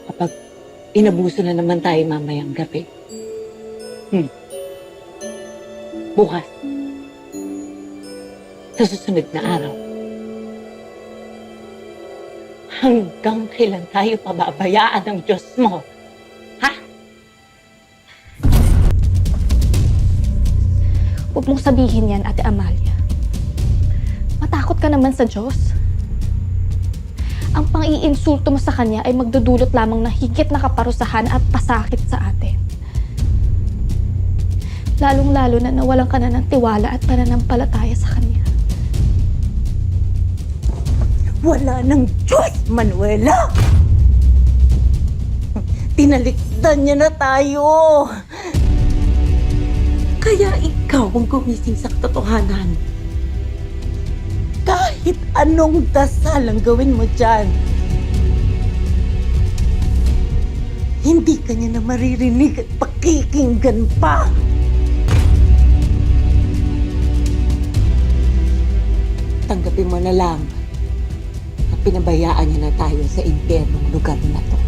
kapag inabuso na naman tayo mamayang gabi. Bukas, sa susunod na araw, hanggang kailan tayo pababayaan ng Diyos mo? Ha? Huwag mong sabihin yan, Ate Amalia. Matakot ka naman sa Diyos. Ang pang-iinsulto mo sa Kanya ay magdudulot lamang ng higit na kaparusahan at pasakit sa atin. Lalong-lalo na nawalan ka na ng tiwala at pananampalataya sa Kanya. Wala ng Diyos, Manuela! Tinalikdan niya na tayo! Kaya ikaw ang gumising sa katotohanan. Kahit anong dasal ang gawin mo dyan, hindi ka niya na maririnig at pakikinggan pa. Tanggapin mo na lang na pinabayaan niya na tayo sa impyernong lugar na to.